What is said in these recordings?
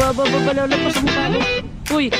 Lalapas ang mukha mo. Uy!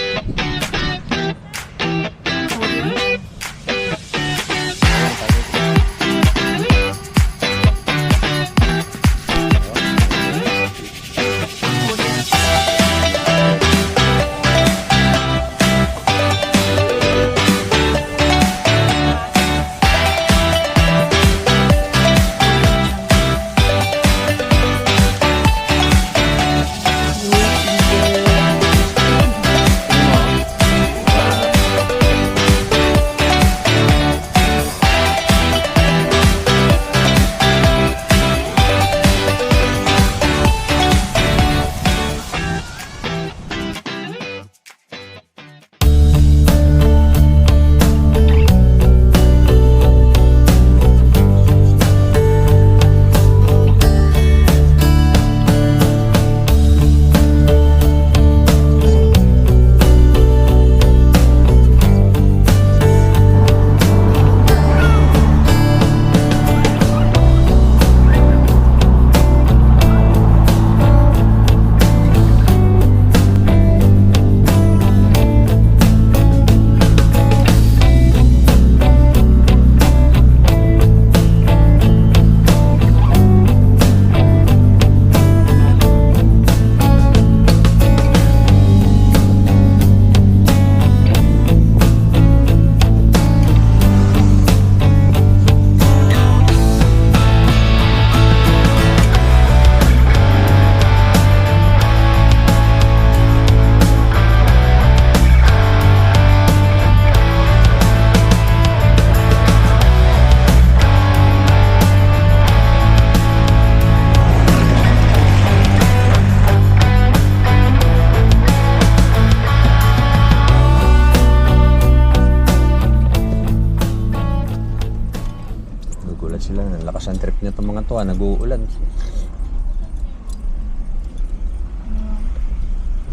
Sila, lakas ang trip nito mga to, nag-uulan.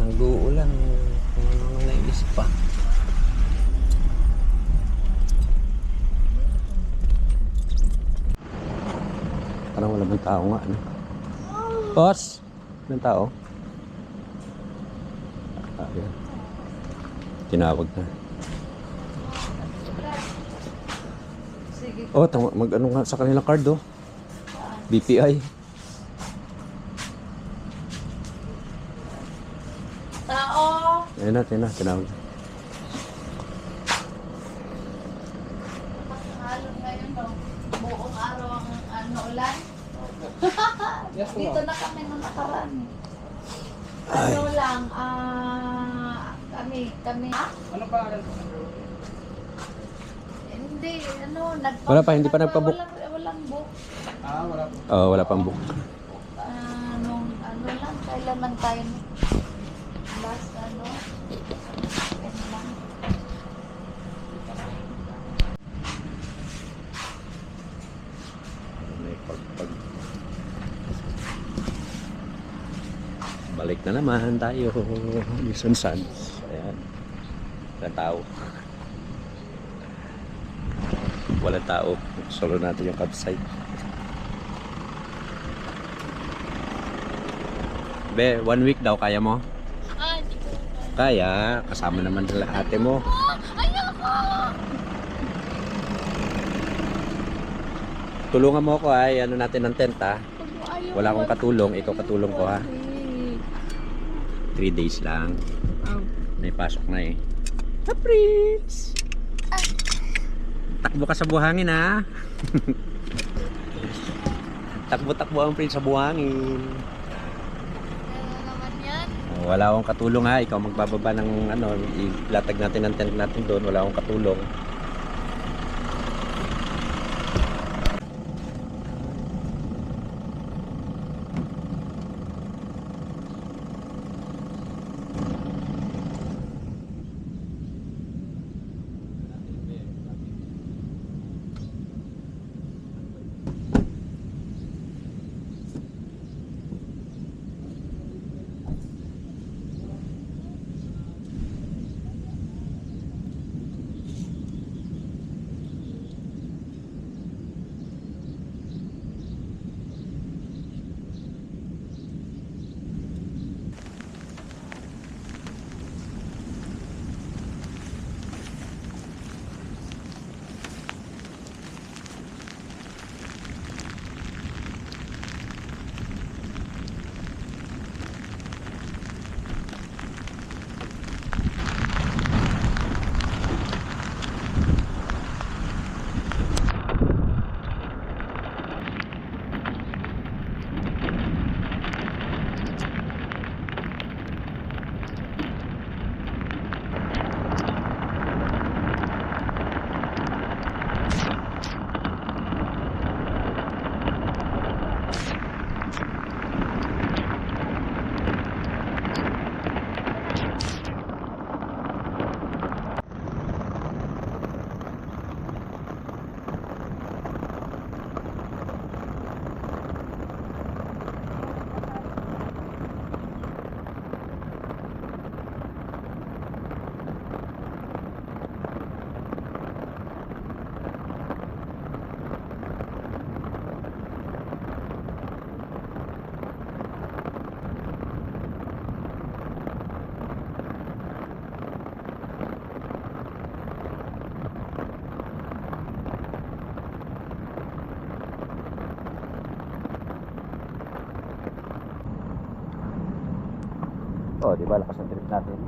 Nag-uulan, naisip pa. Parang wala bang tao nga, ano? Boss! Walang tao? Ayan. Tinawag na. Oh, mag-ano nga sa kanilang card, oh. BPI. Tao! Ayan na, tinawag. Halo ngayon, no? Buong araw ang ulan. Dito na kami nung nakaraan. Ano lang, kami. Ano pa? Hindi, Wala pa, hindi pa nagpa-book. Walang book. Wala po. Oh, wala pang book. Kailan man tayo last, ano lang. Balik na naman tayo. Luzon Sands. Ayan. Walang tao. Walang tao. Solo natin yung campsite. Be, 1 week daw. Kaya mo? Di ko. Kaya. Kasama naman nila ate mo. Ayoko! Tulungan mo ako ay ano natin ng tent ha. Wala akong katulong. Ikaw katulong ko ha. 3 days lang. May pasok na eh. Ha, Prince! Takbo ka sa buhangin ha. Takbo-takbo ang Prince sa buhangin. Ano naman yan? Wala akong katulong ha. Ikaw magbababa ng ano, ilatag natin ang tent natin doon. Wala akong katulong. Oh, di ba? Lakas ng trip natin.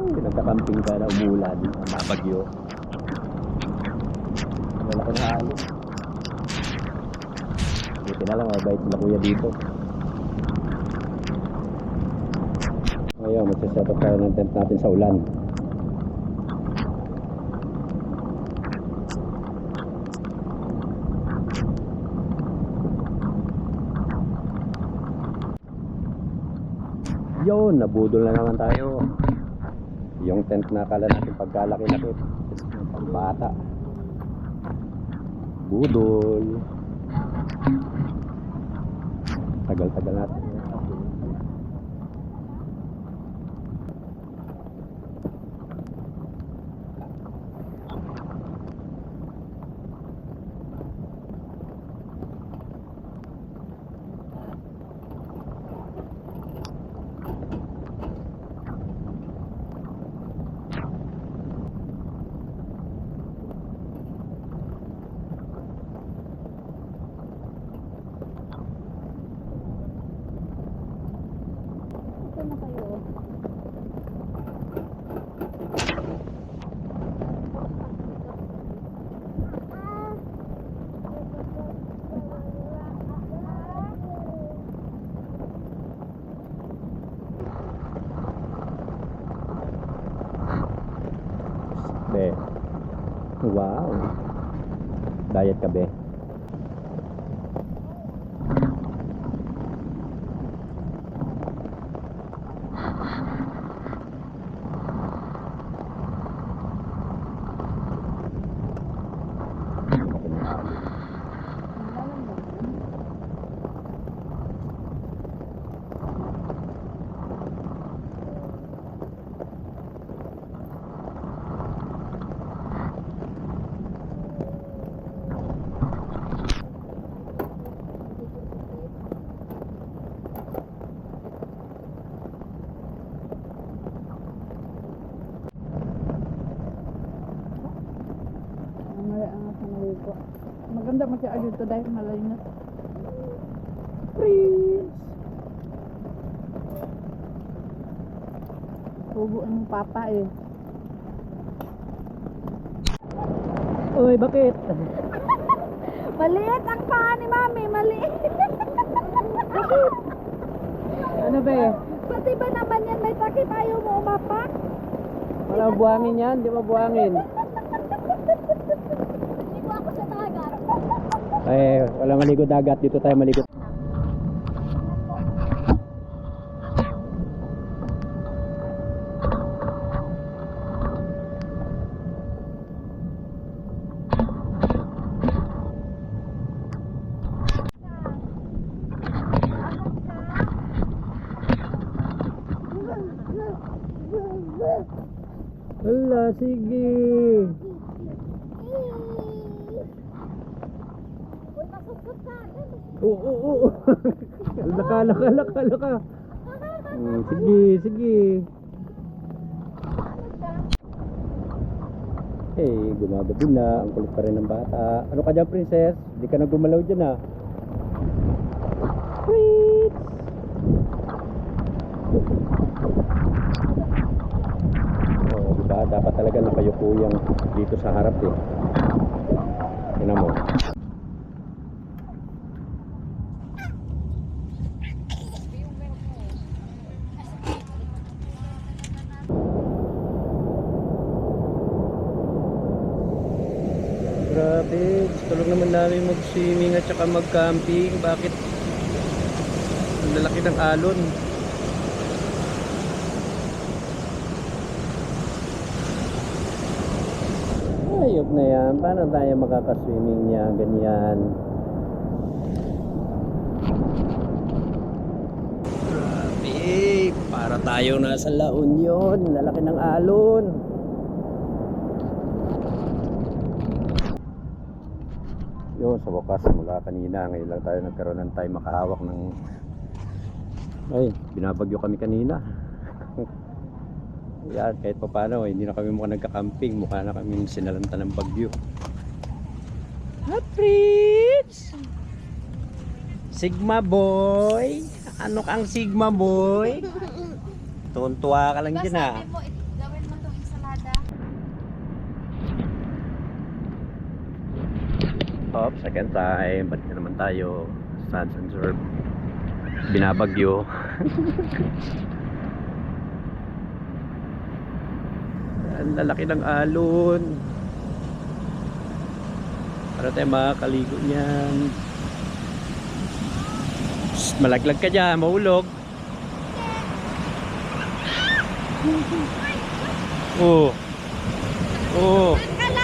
Pinagkakamping ka na umulan, mabagyo. Wala ko na halo. Buti na lang, mabait sila kuya dito. Ngayon, magsaset up tayo ng tent natin sa ulan. Yun, nabudol na naman tayo. Yung tent na akala natin pagkalaki-laki, pambata. Budol. Tagal-tagal natin. na kayo. Be. Wow. Diet ka, be. Maganda masyado dito dahil malinis. Freeze! Hubuin mo papa eh. Uy, bakit? Maliit ang paa ni mami, maliit. Ano ba eh? Pati ba naman yan may takip ayaw mo umapak? Wala buhangin yan, di ba buhangin? Ligo ako sa dagat. Eh, wala maligo dagat, dito tayo maligo. Wala, sige. Uy, masukot ka. Oo. Laka. Sige, sige. Eh, gumagabi na. Ang kulit pa rin ng bata. Ano ka dyan, princess? Hindi ka na gumalaw dyan, ah. Sweet! Oh, diba? Dapat talaga nakayuko yung dito sa harap, eh. Tingnan mo. Grabe, gusto lang naman namin mag-swimming at saka mag-camping. Bakit? Ang lalaki ng alon. Ayop na yan. Paano tayo makaka-swimming niya? Ganyan. Grabe, para tayo nasa La Union. Lalaki ng alon. Yun, sa wakas mula kanina, ngayon lang tayo nagkaroon ng time makahawak ng ay, binabagyo kami kanina. Yan, kahit pa paano, hindi na kami mukhang nagka-camping, mukha na kami sinalanta ng bagyo. Fritz! Sigma boy! Ano kang Sigma boy? Tuntua ka lang dyan, ha? Sabi mo, gawin mo itong ensalada. Hop, second time. Balik na naman tayo. Sands and Surf. Binabagyo. Ang lalaki ng alon. Para tayo makakaligo niyan. Shhh, malaglag ka dyan, mahulog. Oo. Oo.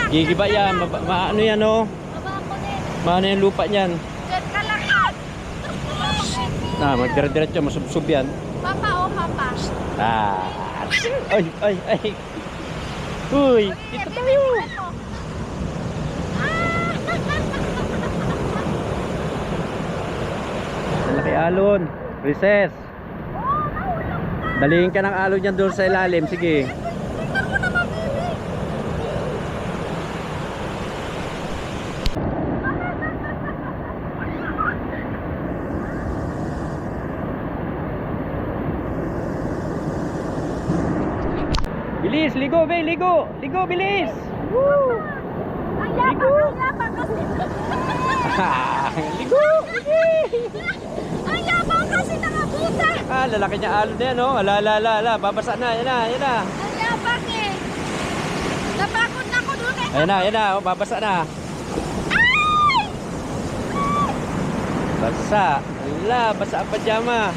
Gigiba yan. Ano yan, oh? Baba ko din. Maano yung lupa niyan? Diyan ka lang ha. Magdire-diretso, masubsob yan. Papa, oh papa. Ay. Uy, dito tayo. Malaki alon. Princess. Dalihin ka ng alon niyan doon sa ilalim. Sige. Bilis, ligo, be, ligo. Ligo, bilis. Woo! Ang yabang kasi. Ligo. Ang yabang kasi nakabuta. Lalaki niya alon na yan, oh. Ala, babasa na, yan na. Ang yabang eh. Napakot na ko doon eh. Ayan na, oh, babasa na. Basa. Ala, basa ang pajama.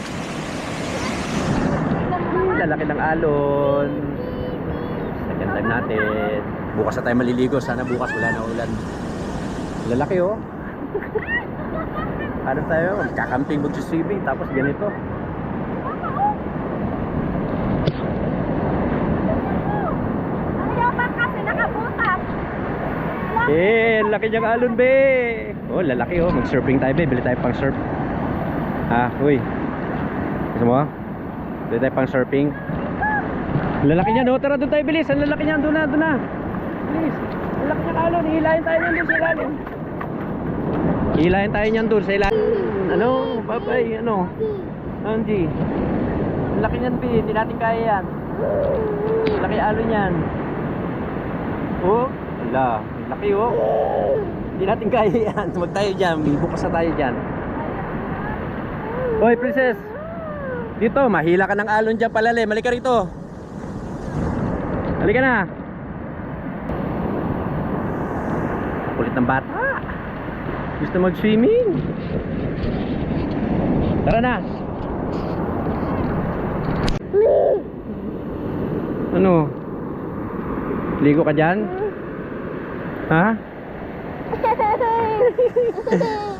Lalaki ng alon. Second time natin. Bukas na tayo maliligo. Sana bukas wala na ulan. Lalaki, oh. Ano tayo? Magkakamping, mag-swimming. Tapos ganito. Ang yabang kasi nakabutas. Laki niyang alon, be. Oh, lalaki, oh. Mag-surfing tayo, be. Bili tayo pang surf. Uy. Gusto mo? Bili tayo pang surfing. Lalaki niya, no? Tara, doon tayo, bilis. Ang lalaki niya, doon na. Bilis. Ang laki niyang alon. Hilahin tayo niyan doon sa ilalim. Hilahin tayo niyan doon sa ilalim. Ano? Babay, ano? Andy. Ang laki niyan, be. Hindi natin kaya yan. Ang laki alon niyan. Oh, wala. Ang laki, oh. Hindi natin kaya yan. Tumag tayo dyan. Bukas na tayo dyan. Hoy, princess. Dito, mahila ka ng alon dyan palalim. Malika rito. Halika na. Kulit ng bata. Gusto mag-swimming. Tara na. Ano? Ligo ka dyan? Ha?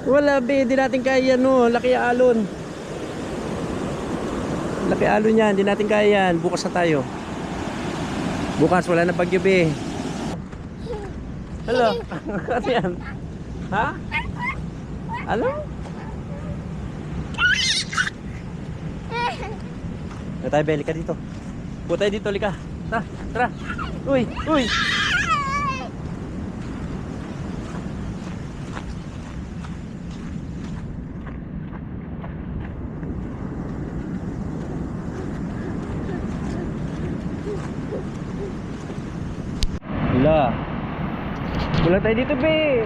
Wala be, di natin kaya no. Laki alon. Laki alon yan, di natin kaya yan. Bukas na tayo. Bukas wala na bagyo be. Hello. Ano yan? Ha? Ano? Tayo be, lika dito. Putay dito, lika. Tara, tara. Uy, uy. Hala. Wala tayo dito, be.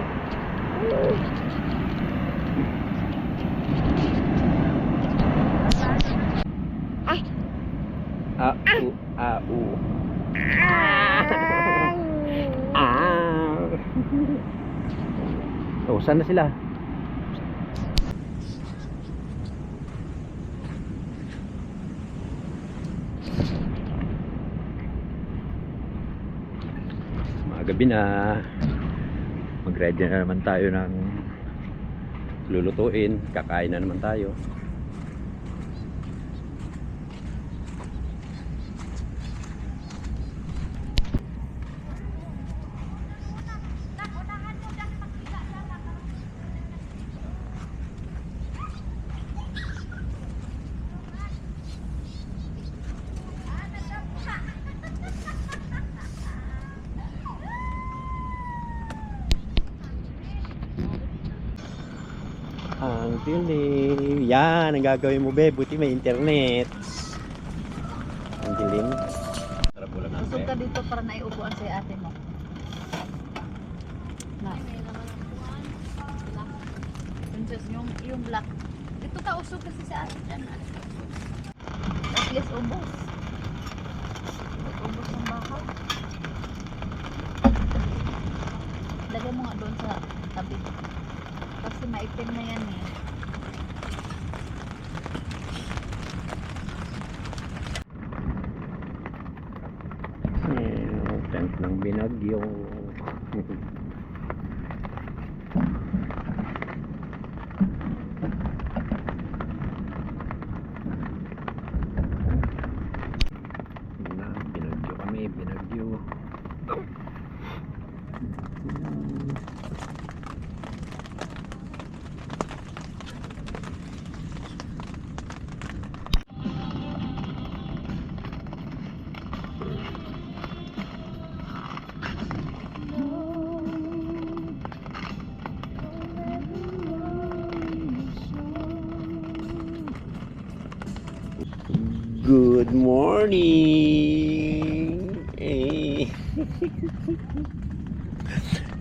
U. Oh, saan na sila? Gabi na, mag-ready na naman tayo ng lulutuin, kakain na naman tayo. Ang dilim. Yan, ang gagawin mo be, buti may internet. Ang dilim. Tara pula na. Usog ka dito para naiupuan sa ate mo. Na. Princess, yung black. Dito ka usog kasi sa ate dyan. At least ubos. Ubos ng bakaw. Lagay mo nga doon sa tabi. Kasi maitim na yan eh. Tent ng binagyo. Binagyo kami, binagyo. Good morning. Eh.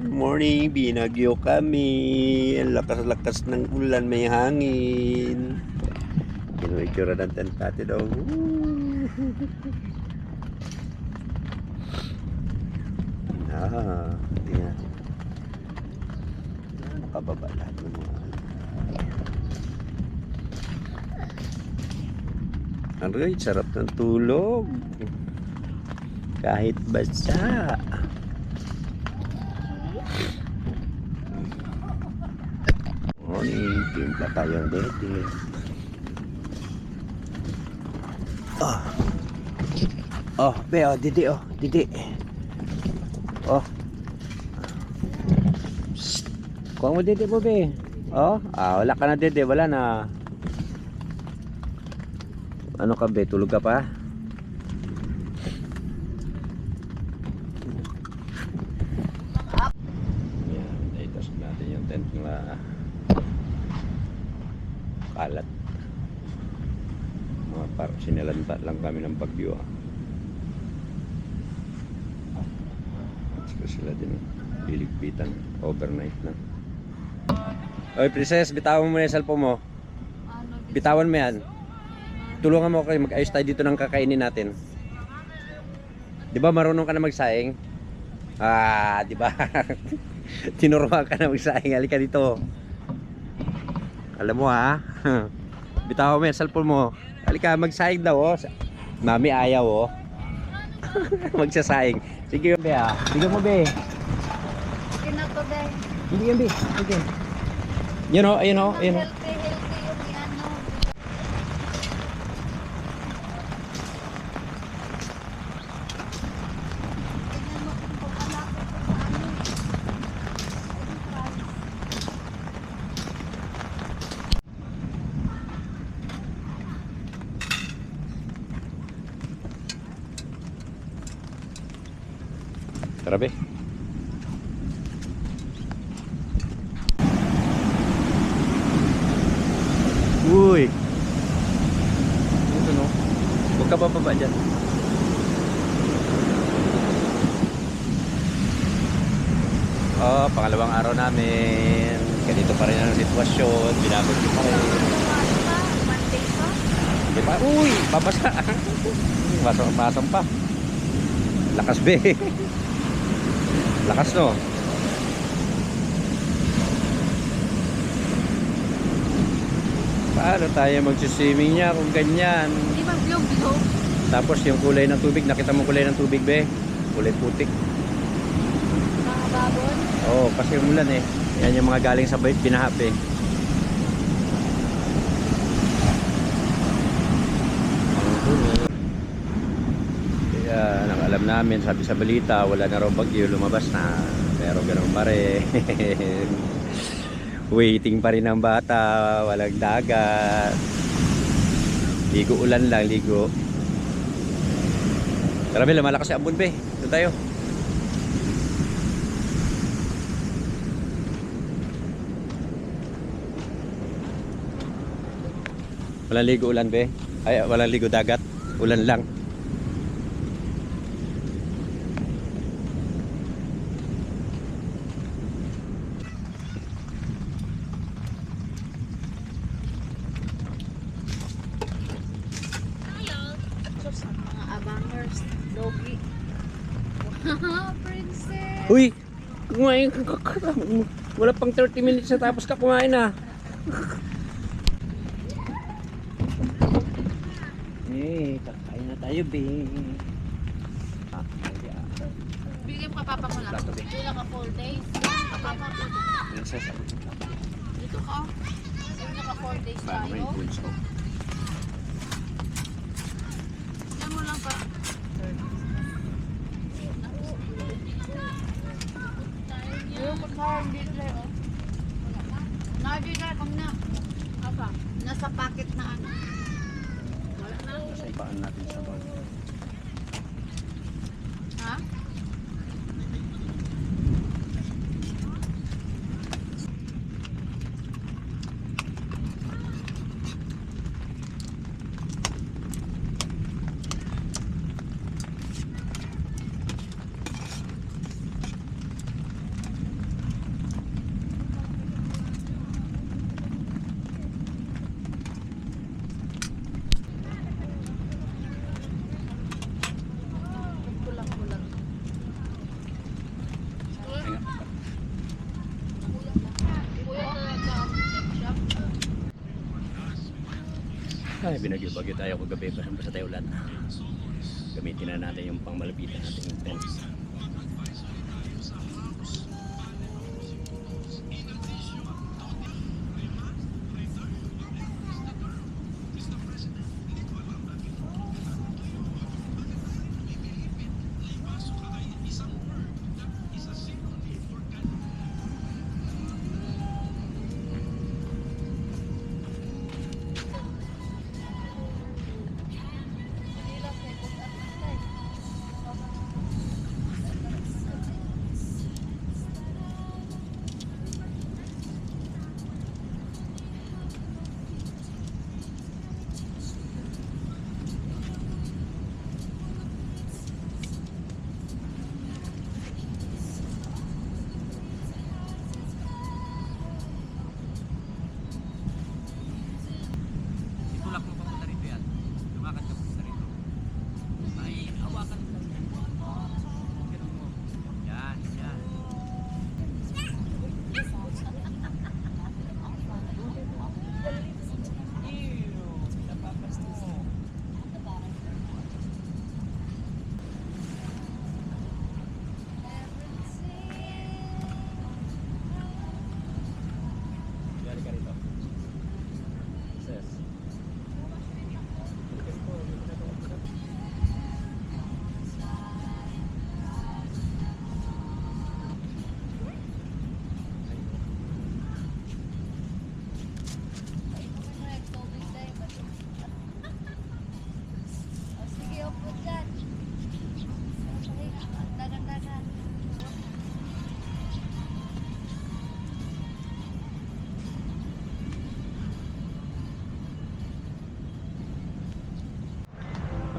Morning, binagyo kami. Ang lakas-lakas ng ulan, may hangin. Itsura ng tent natin daw. Tingnan. Nakababa lahat ng mga aray, sarap ng tulog. Kahit basa. Morning, timpla tayo dito. Be, didi, didi. Kuha mo didi mo, be. Wala ka na didi, wala na. Ano ka, be? Tulog ka pa? Yan, itas natin yung tent na kalat. Parang sinalanta lang kami ng bagyo. Sila din iligpitan overnight na. Oy, princess, bitawan mo na yung cellphone mo. Bitawan mo yan. Tulungan mo kayo, mag-ayos tayo dito ng kakainin natin. Di ba marunong ka na magsaing? Ah, di ba? Tinuruan ka na magsaing. Halika dito. Alam mo ha? Bitaw mo yung cellphone mo. Halika, magsaing daw oh. Mami ayaw oh. Magsasaing. Sige be ah. Bigyan mo be. Sige na to, be. Bigyan be. Bigyan. Yun oh, ayun oh, ayun oh. Healthy yung ano. Tingnan mo kung pakalapit ko sa ano. Tara be. Uy. Ito no. Huwag ka bababa dyan. Oh, pangalawang araw namin. Ganito pa rin ang sitwasyon. Binabagyo pa rin. Monday pa? Hindi pa. Uy, babasa. Basang pa. Lakas be. Lakas no. Paano tayo magsiswimming niya kung ganyan? Di ba vlog? Tapos yung kulay ng tubig, nakita mo kulay ng tubig be? Kulay putik. Mga babon? Oo, kasi umulan eh. Yan yung mga galing sa binahap eh. Kaya nang alam namin, sabi sa balita, wala na raw bagyo, lumabas na. Pero ganun pa rin. Waiting pa rin ang bata, walang dagat. Ligo ulan lang, ligo. Tara be, lumalakas yung ambon be. Doon tayo. Walang ligo ulan be. Ay, walang ligo dagat. Ulan lang. Sa mga abangers, doggy. Princess! Uy! Kumain ka. Wala pang 30 minutes na tapos ka kumain na. Eh, kakain na tayo be. Bigyan ka papa mo lang. Plato, be. Ilang ka full days. Papa mo. Dito ka. Ilang ka 4 days Paano may tayo. pulso? Ilan mo lang pa. Yung pagkain dito tayo. Nakabigay kong na. Apa? Nasa packet na ano. Wala na. Sa ibaan natin sa bag. Ha? Kulang-kulang. Ay, binagyo-bagyo tayo kagabi pa sa tayo ulan. Gamitin na natin yung pangmalapitan natin yung fence.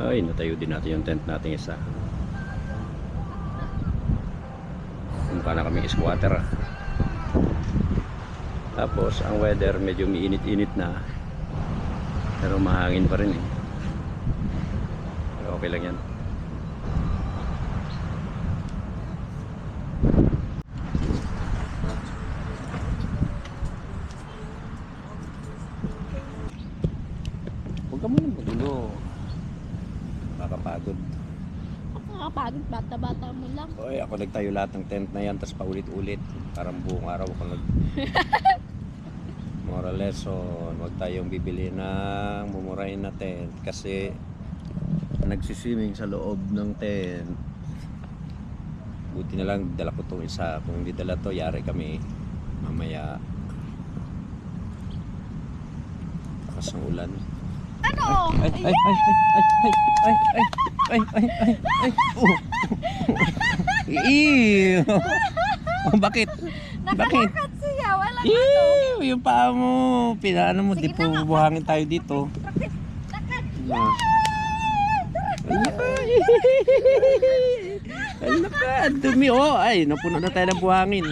Ay, natayo din natin yung tent natin isa. Punta na kami squatter. Tapos ang weather medyo umiinit-init na. Pero mahangin pa rin eh. Pero okay lang yan. Huwag ka muna magulo. Nakakapagod. Nakakapagod, bata-bata mo lang. Oy, ako nagtayo lahat ng tent na yan, tapos paulit-ulit. Parang buong araw ako moral lesson, huwag tayong bibili ng mumurahin na tent kasi nagsiswimming sa loob ng tent. Buti na lang dala ko itong isa. Kung hindi dala to, yari kami mamaya. Lakas ng ulan. Ano? Ay, ay, ay, ay, ay, ay, ay, ay, ay, ay, oh. Ew. Oh, bakit? Nakalakad siya, walang Ew, yung paa mo. Pinaano mo, di Sige po na nga. buhangin tayo dito. Lakad. Ay, naka, dumi, oh. Ay, napuno na tayo ng buhangin.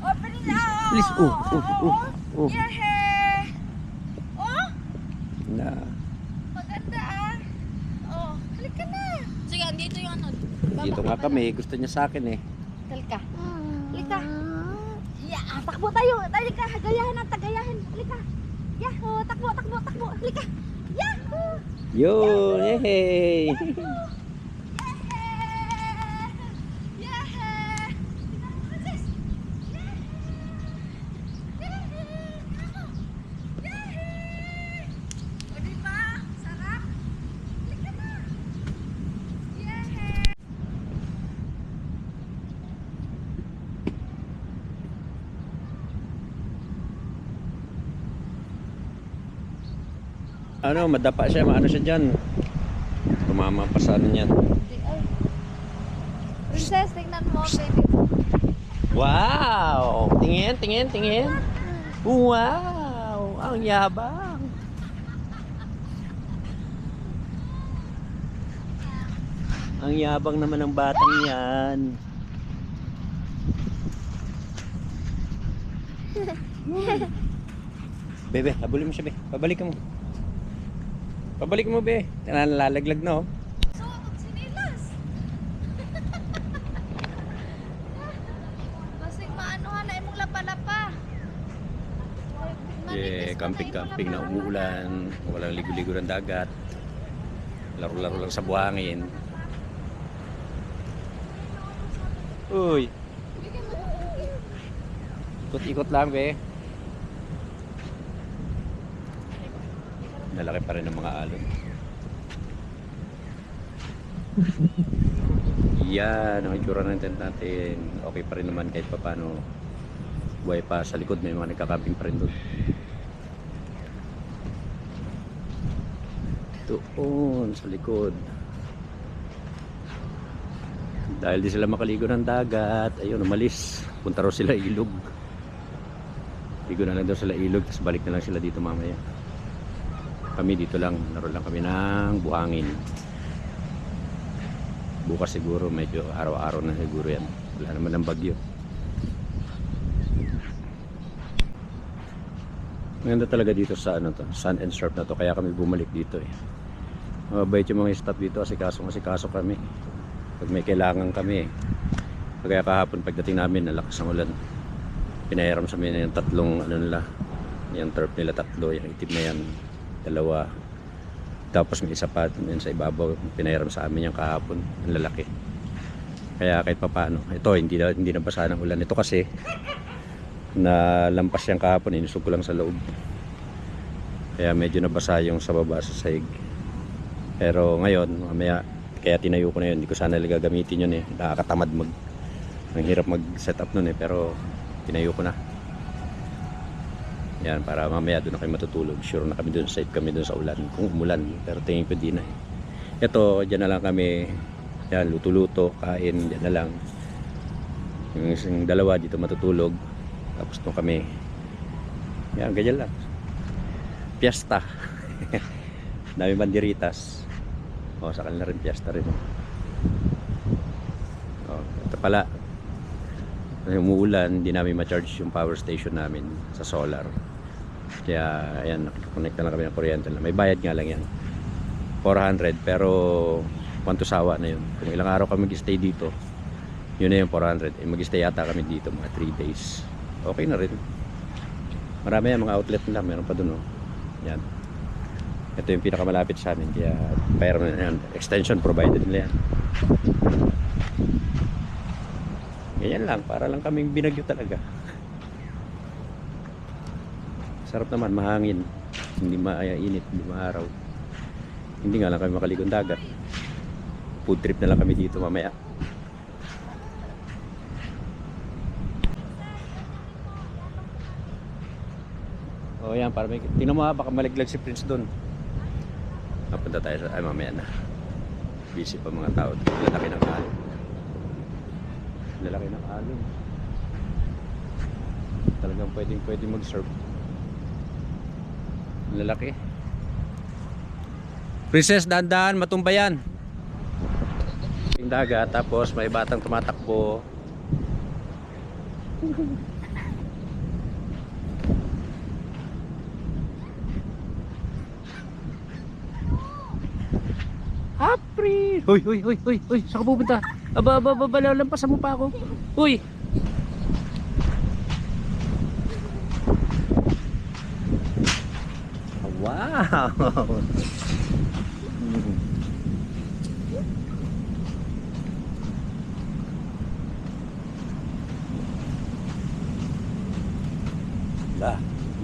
Open it up. Please, oh. Yeah. Oh, Na. maganda ah. Oh, halika na. Sige, dito yung ano. Dito nga kami, gusto niya sa akin eh. Halika. Halika. Yeah, takbo tayo. Halika, gayahin ang tagayahin. Halika. Yahoo, takbo. Halika. Yahoo. Yun, yay! Ano, madapa siya, maano siya dyan. Tumama pa sa ano niyan. Princess, tingnan mo, baby. Wow! Tingin. Wow! Ang yabang! Ang yabang naman ng batang yan. Bebe, habulin mo siya, be. Pabalik mo, be. Nalalaglag na, oh. Suot sinilas. Basing maanuhan na imong lapa-lapa. Yeah, camping na umuulan, walang ligo-ligo ng dagat. Laro-laro lang sa buhangin. Uy. Ikot-ikot lang, be. Nalaki pa rin ang mga alon. Yan, ang itsura ng tent natin. Okay pa rin naman kahit pa paano. Buhay pa sa likod, may mga nagkakamping pa rin doon. Doon sa likod. Dahil di sila makaligo ng dagat, ayun, umalis. Punta raw sila ilog. Ligo na lang daw sila ilog, tapos balik na lang sila dito mamaya. Kami dito lang, naroon lang kami ng buhangin. Bukas siguro, medyo araw-araw na siguro yan. Wala naman ng bagyo. Maganda talaga dito sa ano to, sun and surf na to, kaya kami bumalik dito eh. Mabait yung mga staff dito, asikaso kami. Pag may kailangan kami eh. Kaya kahapon pagdating namin, nalakas ang ulan. Pinahiram sa amin yung tatlong ano nila, yung turf nila tatlo, yung itim na yan. Dalawa, tapos may isa pa yun sa ibabaw, pinahiram sa amin yung kahapon, ang lalaki. Kaya kahit papaano, ito hindi na basa ng ulan. Ito kasi na lampas yung kahapon, inusog ko lang sa loob, kaya medyo nabasa yung sa baba sa sahig. Pero ngayon mamaya, kaya tinayo ko na yun, hindi ko sana gagamitin yun eh, nakakatamad ang hirap mag set up nun eh, pero tinayo ko na yan para mamaya doon na kayo matutulog. Sure na kami doon, safe kami doon sa ulan kung umulan, pero tingin ko di na eh. Ito, dyan na lang kami, yan, luto-luto, kain, dyan na lang. Yung isang dalawa dito matutulog, tapos doon kami, yan, ganyan lang, fiesta. Dami banderitas. O, sa kanila rin, piyesta rin. O, ito pala. Umuulan, hindi namin ma-charge yung power station namin sa solar. Kaya, ayan, nakikonnect na lang kami ng kuryente. May bayad nga lang yan. 400, pero kwanto sawa na yun. Kung ilang araw kami mag-stay dito, yun na yung 400. Mag-stay yata kami dito mga 3 days. Okay na rin. Marami yan, mga outlet nila. Meron pa dun, oh. Yan. Ito yung pinakamalapit sa amin. Kaya, yan. Extension provided nila yan. Ganyan lang. Para lang kaming binagyo talaga. Sarap naman, mahangin. Hindi mainit, hindi maaraw. Hindi nga lang kami makaligong dagat. Food trip na lang kami dito mamaya. O yan, para may... Tingnan mo ha, baka maliglag si Prince doon. Napunta tayo sa... Ay, mamaya na. Busy pa mga tao. Lalaki ng alon. Lalaki ng alon. Talagang pwedeng mag-surf. Lalaki. Princess, dahan-dahan, matumba yan. Yung dagat, tapos may batang tumatakbo. Apri! Hoy, hoy, hoy, hoy, hoy, saan ka pupunta? Aba, lalampasan mo pa ako. Hoy! Wow!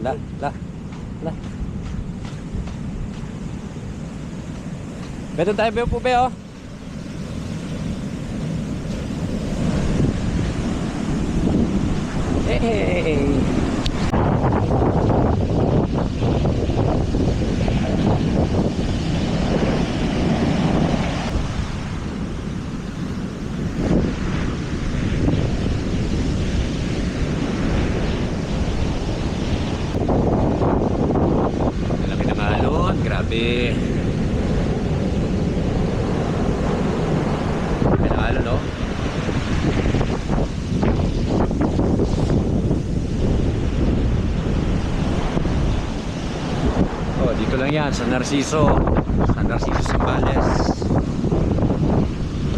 La. Beto tayo po be oh. Hey. Malaki ng alon, grabe. Alon, no? Oh, dito lang yan sa Narciso. Sa Narciso Zambales.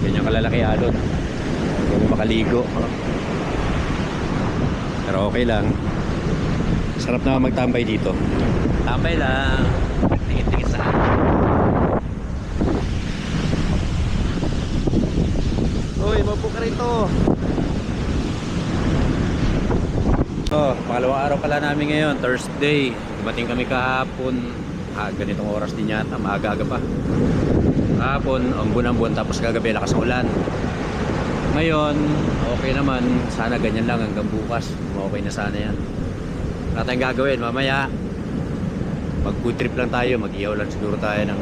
Ganyan kalalaki alon. Hindi mo makaligo. Pero okay lang. Sarap na magtambay dito. Tambay lang. Tingin-tingin sa Uy, mapo ka rito. Oh, pangalawang araw pala namin ngayon, Thursday. Dumating kami kahapon. Ganitong oras din yata, maaga-aga pa. Kahapon, ambon-ambon, tapos kagabi lakas ng ulan. Ngayon, okay naman. Sana ganyan lang hanggang bukas. Okay na sana yan. Wala tayong gagawin. Mamaya, mag food trip lang tayo. Mag-ihaw lang siguro tayo ng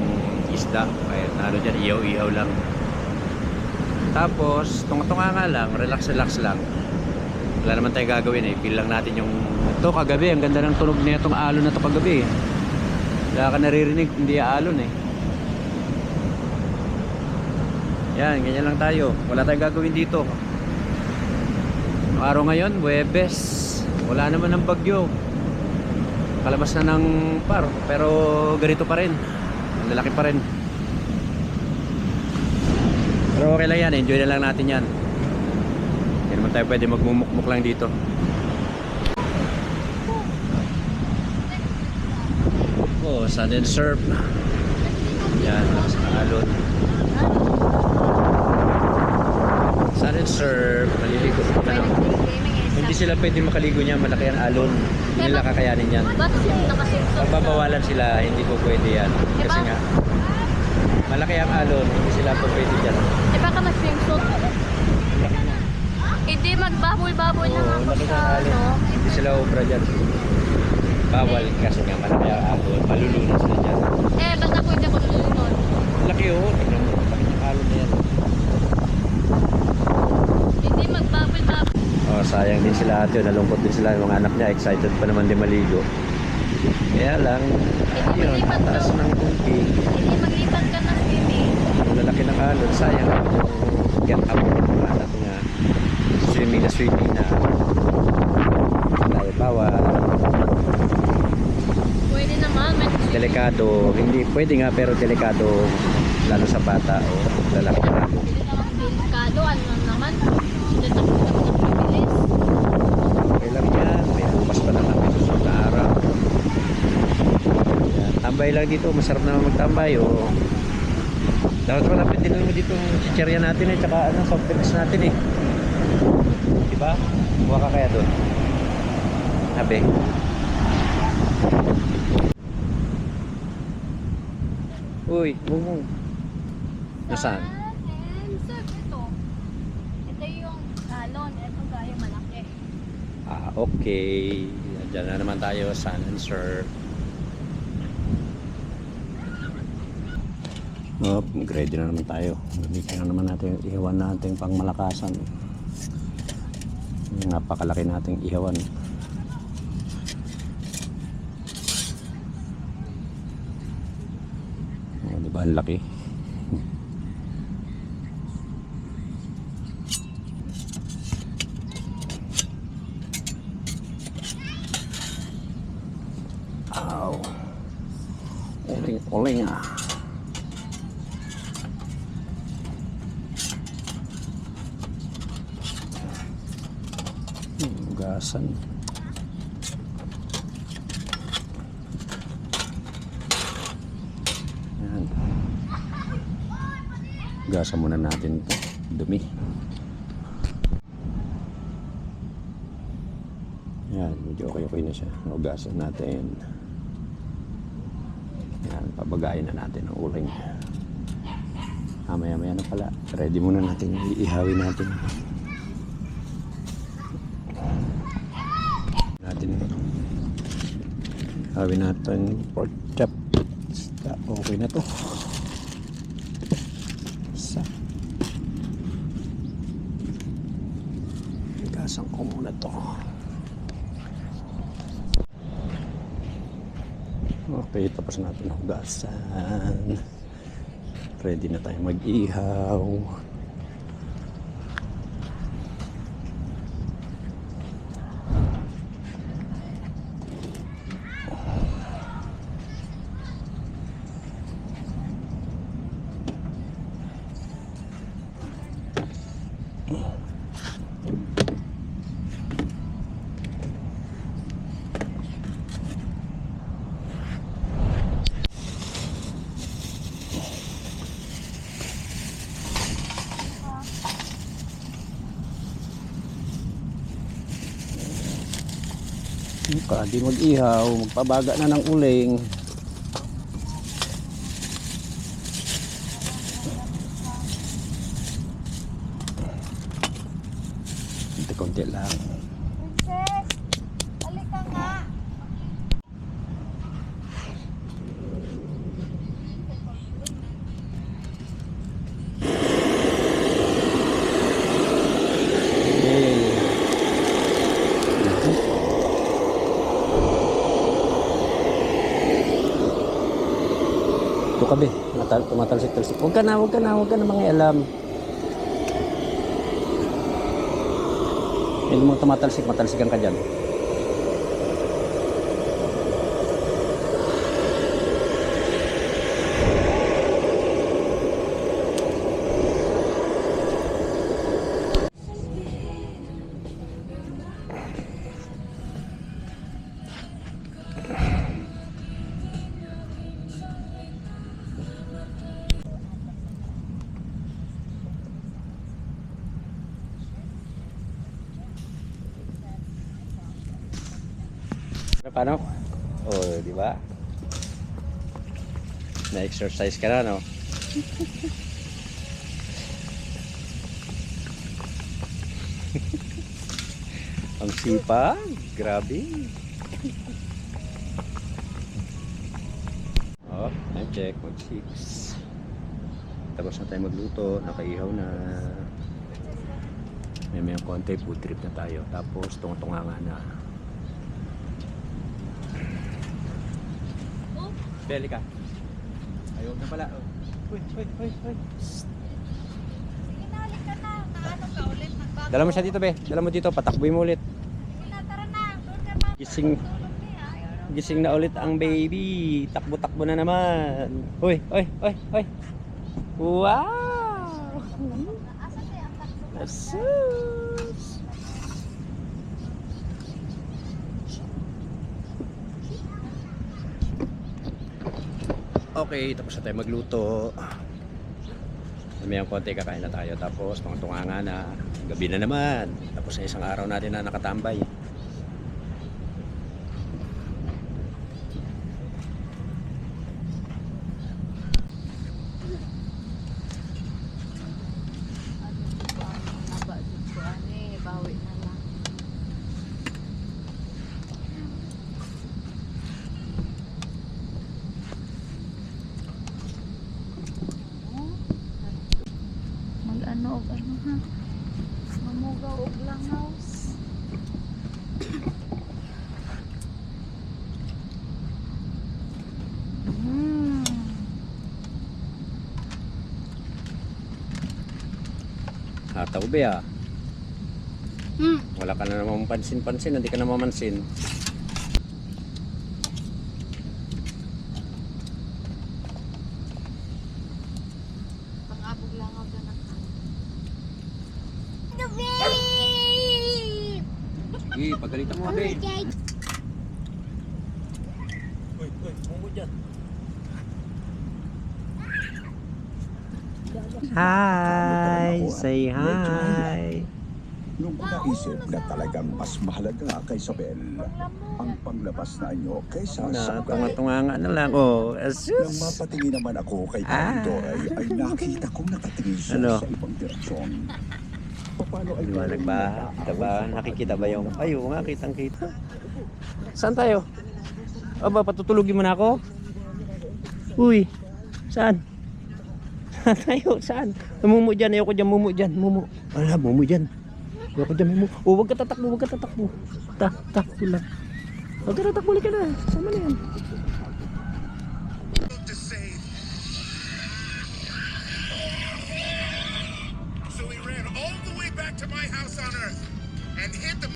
isda. Kahit ano dyan, ihaw-ihaw lang. Tapos, tunga-tunga nga lang, relax-relax lang. Wala naman tayong gagawin eh. Feel lang natin yung... Ito kagabi, ang ganda ng tunog na itong alon na ito kagabi. Wala ka naririnig, hindi alon eh. Yan, ganyan lang tayo. Wala tayong gagawin dito. Araw ngayon, Huwebes. Wala naman ng bagyo. Kalabas na ng par. Pero ganito pa rin. Lalaki pa rin. Pero okay lang yan, enjoy na lang natin yan. Hindi naman tayo pwede magmumukmuk lang dito. Oh, sun and surf. Yan, sa alon. Sun and surf, maliligo ka lang. Hindi sila pwede makaligo niya, malaki ang alon. Hindi nila kakayanin yan. Pababawalan sila, hindi po pwede yan. Kasi nga, malaki ang alon, hindi sila po pwede dyan. Eh baka mag-swimsuit. Hindi magbabol-babol lang ako sa ano. Hindi sila obra dyan. Bawal kasi nga malaki ang alon, malulunan sila dyan. Eh, basta pwede ako lulunod. Laki oh, tignan mo, laki ng alon na yan. Hindi magbabol-babol. Oh, sayang din sila ate, nalungkot din sila yung mga anak niya, excited pa naman din maligo. Kaya lang, yun, taas ng kunti. Hindi maglipat ka ng swimming. Ang lalaki ng alon, sayang kung get up anak nga swimming na tayo bawal. Pwede naman. Delikado, hindi pwede nga pero delikado lalo sa bata o lalaki ng alon. Delikado. Ano lang naman. Hindi takot ng bibilis. Okay lang yan, may bukas pa naman may susunod na araw. Yan, tambay lang dito, masarap naman magtambay o. Dapat malapit din mo dito yung chicherya natin eh, tsaka ano, soft drinks natin eh. Diba? Buha ka kaya doon. Sabi. Uy, mumong. Nasaan? And sir, ito. Ito yung alon. Ito gaya malaki. Ah, okay. Diyan na naman tayo, sun and surf. Oh, ready na naman tayo. Gamitin na naman natin yung ihawan natin pang malakasan. Yung napakalaki nating ihawan. Oh, diba ang laki? Ow. Uling-uling ah. Hugasan. Yan. Hugasan muna natin ito. Dumi. Yan, medyo okay na siya. Hugasan natin. Yan, pabagayin na natin ang uling. Maya-maya na pala. Ready muna natin. Iihawin natin. Hawin natin pork chop. Okay na to. Isa. Gasan ko muna to. Okay, tapos natin hugasan. Ready na tayo mag-ihaw. Di mag-ihaw, magpabaga na ng uling. Konti lang. Princess, halika nga. Kabe, tumatalsik-talsik. Huwag ka na mangialam. Hindi mo matalsikan ka dyan. Paano? Oh, di ba? Na-exercise ka na, no? Ang sipag, grabe. Oh, time check, mag-6. Tapos na tayo magluto, nakaihaw na. May konti, food trip na tayo. Tapos tungtunganga na. Beli ka. Ayaw na pala. Uy. Sige na, ulit ka na. Naano ka ulit? Magbago. Dala mo siya dito, be. Dala mo dito. Patakboy mo ulit. Sige na, tara na. Doon ka na. Gising. Tulog niya. Gising na ulit ang baby. Takbo-takbo na naman. Uy. Wow! Asa tayo ang takbo? Asus! Okay, tapos na tayo magluto. Mamayang konti kakain na tayo. Tapos mga tunganga na. Gabi na naman. Tapos na isang araw natin na nakatambay. Bawi na lang. Mag-ano og ano ha? Mamugaw og langaws. Mm. Hataw be ah. Hmm. Wala ka na namang pansin-pansin. Hindi ka na mamansin. Pang-abog langaw ka na. Sige, pagalitan mo be. Uy, mo dyan. Hi! Say hi! Nung naisip na talagang mas mahalaga kay Isabel ang panglabas na anyo kaysa Na, sa pagkain. tunga-tunga na lang. Oh, Nang asus! mapatingin naman ako kay Doray ay nakita kong nakatingin siya Ano? sa ibang direksyon. Paano ay Liwanag ba? Kita ba? Nakikita ba yung... Ay, oo nga, kitang-kita. Saan tayo? Aba, patutulugin mo na ako? Uy, saan? Saan tayo? Saan? Mumu dyan, ayoko dyan, mumu dyan, mumu. Ala, mumu dyan. Ayoko dyan, mumu. Oh, wag ka tatakbo, wag ka tatakbo. Takbo lang. Wag ka tatakbo, ka na. Sama na yan. So we ran all the way back to my house on Earth and hit the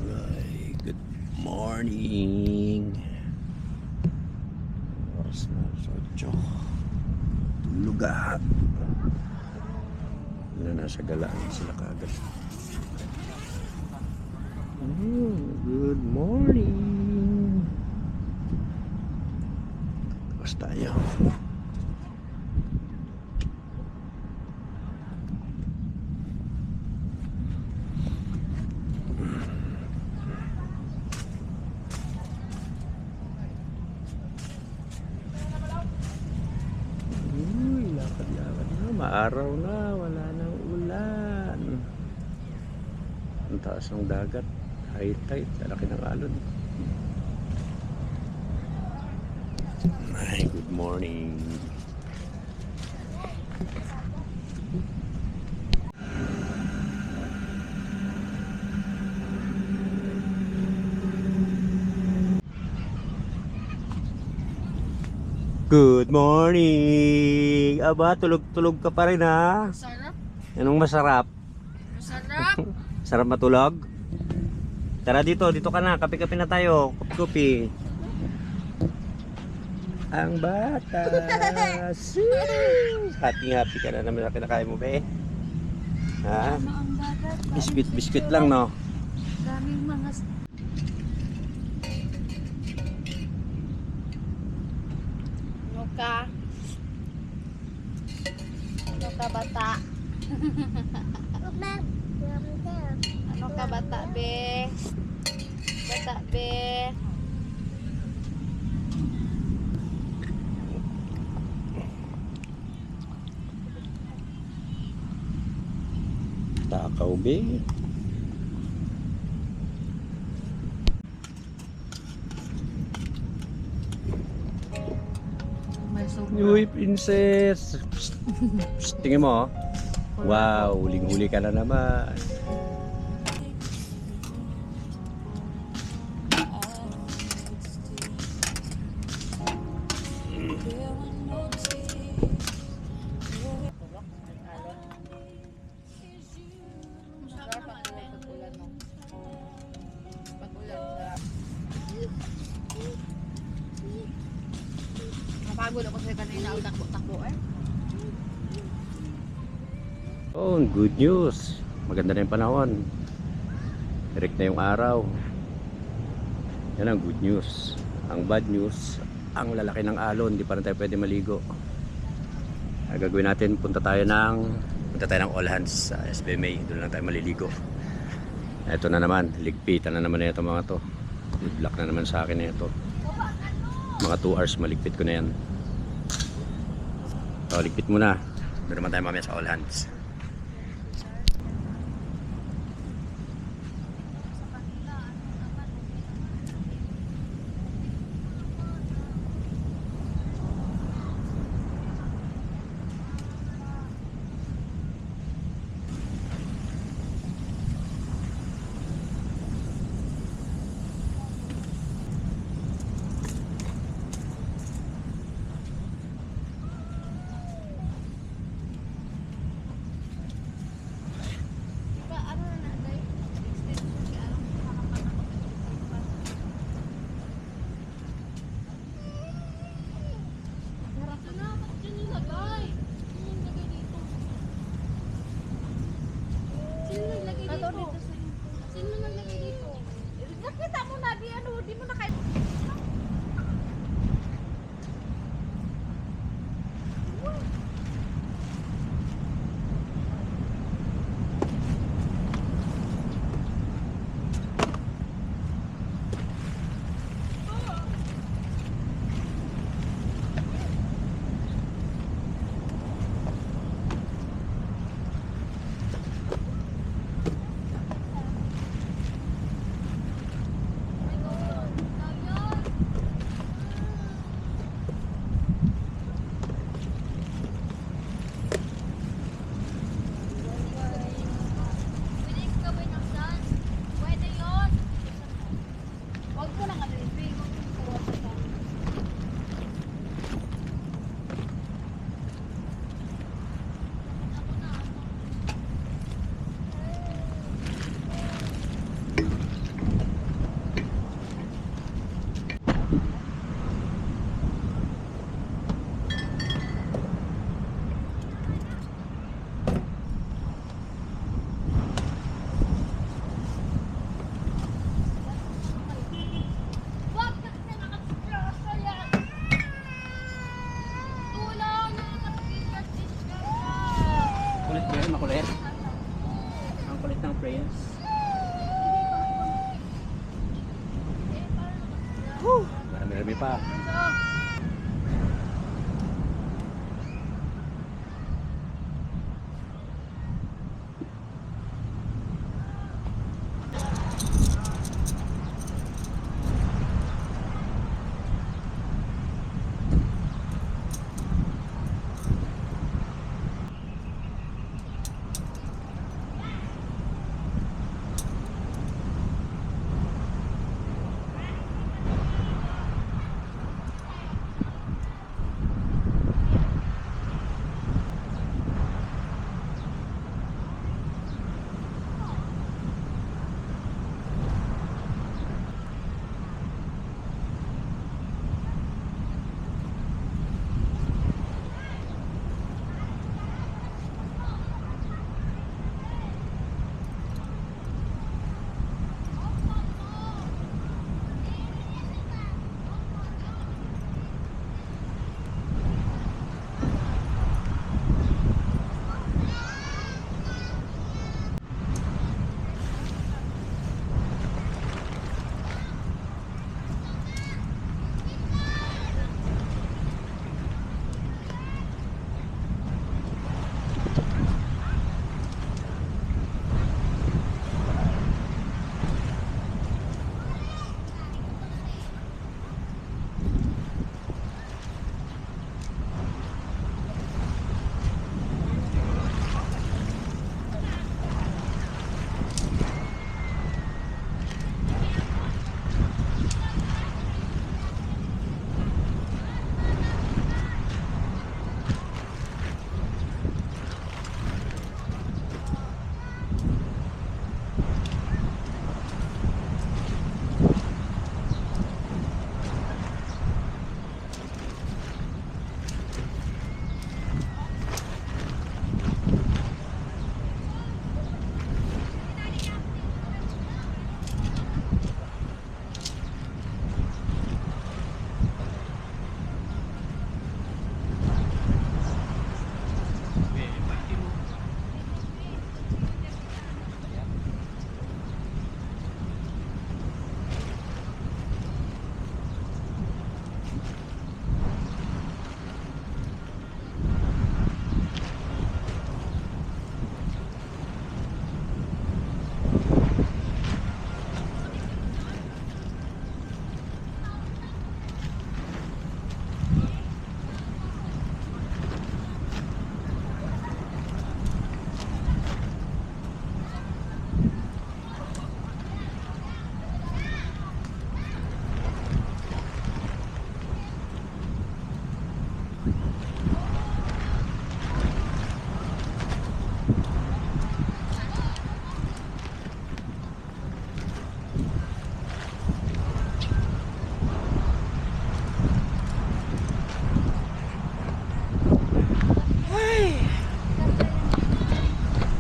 Ay, good morning. Oras na, 8. Tulog ah. Nasa galaan sila kagad. Good morning. Tapos tayo. Lakad-lakad na, maaraw na, wala nang ulan. Ang taas ng dagat, high tide, lalaki ng alon. Ay, good morning. Good morning! Aba, tulog-tulog ka pa rin ha? Sarap. Anong masarap? Sarap. Sarap matulog? Tara dito ka na, kape-kape na tayo. Kape-kape. Ang bata. Happy ka na naman na kinakain mo, be. Ha? Ang dagat. Biscuit lang, no? Daming mga Ano ka bata? Ano ka bata, be? Bata, be? Takaw, be. May sobrang. Uy, princess. Psst, psst, tingin mo, oh. Wow, huling-huli ka na naman. Nakagulo ko sa'yo kanina. Takbo-takbo eh. Oh, good news. Maganda na yung panahon. Direct na yung araw. Yan ang good news. Ang bad news, ang lalaki ng alon, hindi pa rin tayo pwede maligo. Ang gagawin natin, punta tayo ng All Hands sa SBMA. Doon lang tayo maliligo. Ito na naman, ligpitan na naman na ito mga to. Good luck na naman sa akin na ito. Mga 2 hours maligpit ko na yan. So, ligpit muna. Doon naman tayo mamaya sa All Hands. Nakita mo na, di mo na kayo. Kulit ba yun? Makulit? Ang kulit ng prince. Marami-rami pa.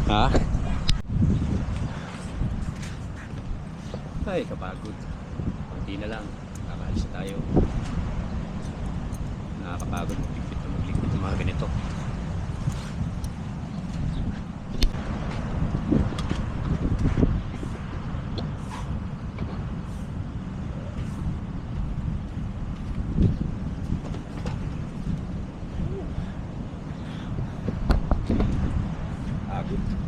Ha? Ay, kapagod. Kunti na lang. Kakaalis na tayo. Nakakapagod magligpit ng mga ganito. Pagod.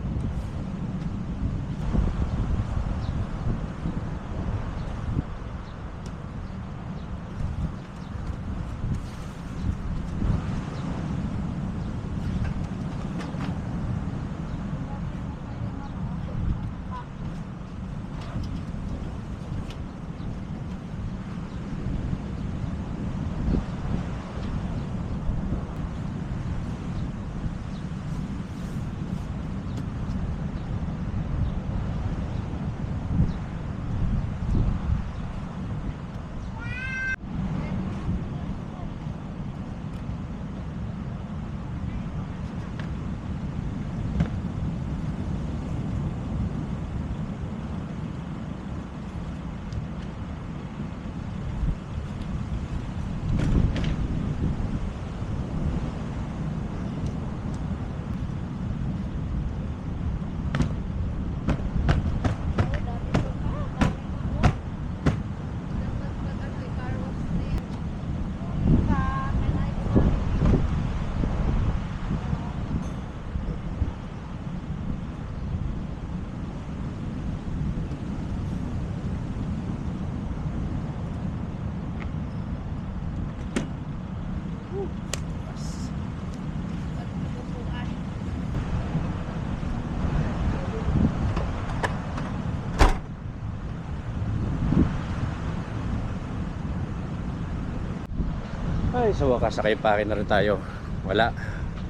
Ay, sa wakas sakay pa rin na rin tayo. Wala.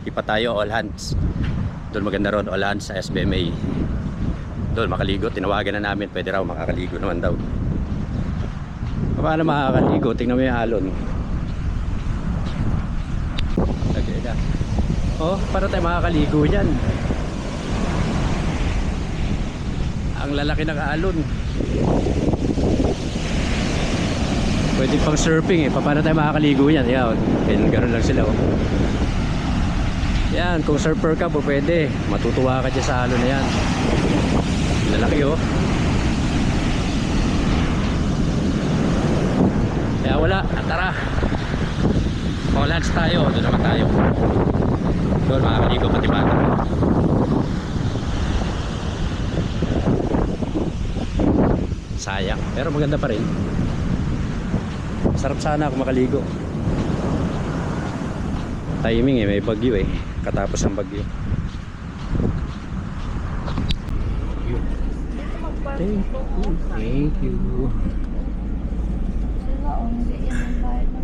Di pa tayo all hands. Doon maganda ron, all hands sa SBMA. Doon makaligo. Tinawagan na namin. Pwede raw makakaligo naman daw. Paano makakaligo? Tingnan mo yung alon. Lagay na. Oh, paano tayo makakaligo dyan? Ang lalaki ng alon. Pwede pang surfing eh. Paano tayo makakaligo yan? Yan. Ganun lang sila oh. Yan. Kung surfer ka po pwede. Matutuwa ka dyan sa halo na yan. Lalaki oh. Kaya wala. Tara. All-hands tayo. Doon naman tayo. Doon makakaligo pati bata. Sayang. Pero maganda pa rin. Sarap sana ako makaligo. Timing eh, may bagyo eh. Katapos ang bagyo. Thank you. Thank you. Sila, hindi yan ang bayad